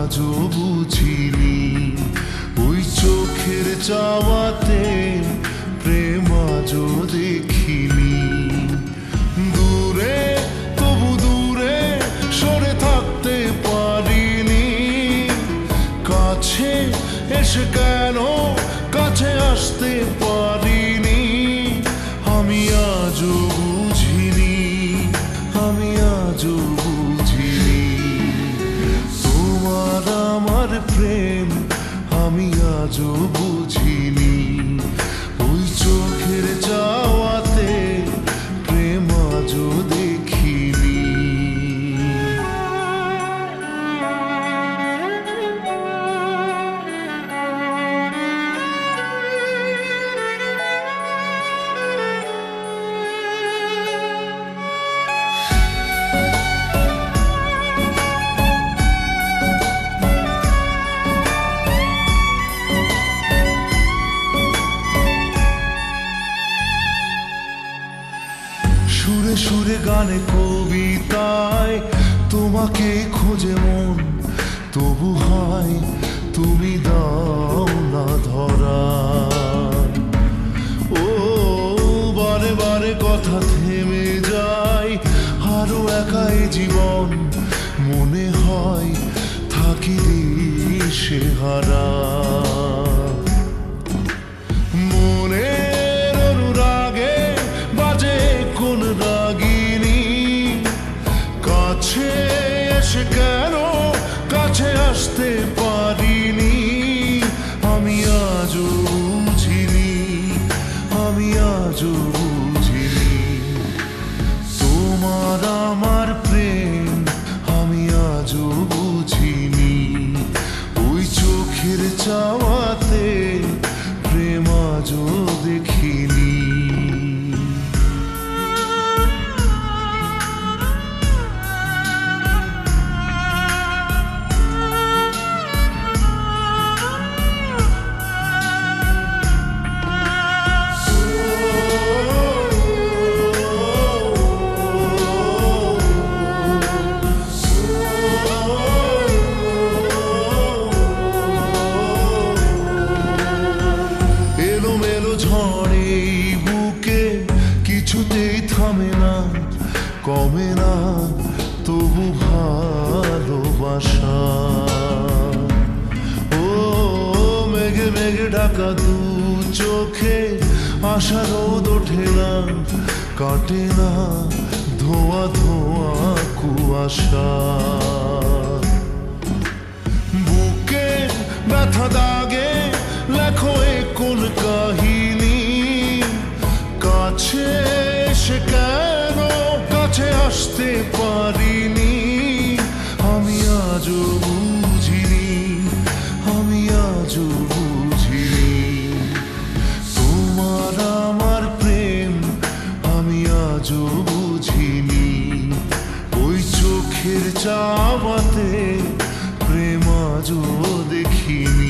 আজও বুঝিনি, ওই চোখের চাওয়াতে প্রেম আজও দেখিনি। দূরে তবু দূরে সরে থাকতে পারিনি, কাছে এসে কেন কাছে আসতে পারিনি। আমি আজও বুঝিনি, আমি আজও বুঝিনি তোমার আমার প্রেম, আমি আজও বুঝিনি। ওই চোখের চাওয়াতে প্রেম আজও দেখিনি। সুরে সুরে গানে কবিতায় তোমাকে খোঁজে মন, তবু হয় তুমি দাও না ধরা। ও বারে বারে কথা থেমে যায়, আরো একাই জীবন মনে হয় থাকি দিশে হারা। মনের অনুরাগে বাজে কোন রাগিনী, কাছে এসে কেন কাছে আসতে পারিনি। আমি আজও বুঝিনি, আমি আজও বুঝিনি তোমার আমার প্রেম, আমি আজও বুঝিনি। ওই চোখের চাওয়াতে প্রেম আজও দেখিনি। ঝড়ে বুকে কিছুতেই থামে না, কমে না তবু ভালোবাসা। ও মেঘে মেঘে ঢাকা দু চোখে আশা রোদ ওঠে না, কাটে না ধোয়া ধোয়া কুয়াশা। বুকে ব্যথা দাগে লেখো এ কোন কাহিনী, কাছে এসে কেন কাছে আসতে পারিনি। আমি আজও বুঝিনি, আমি আজও বুঝিনি তোমার আমার প্রেম, আমি আজও বুঝিনি। ওই চোখের চাওয়াতে প্রেম আজও দেখিনি।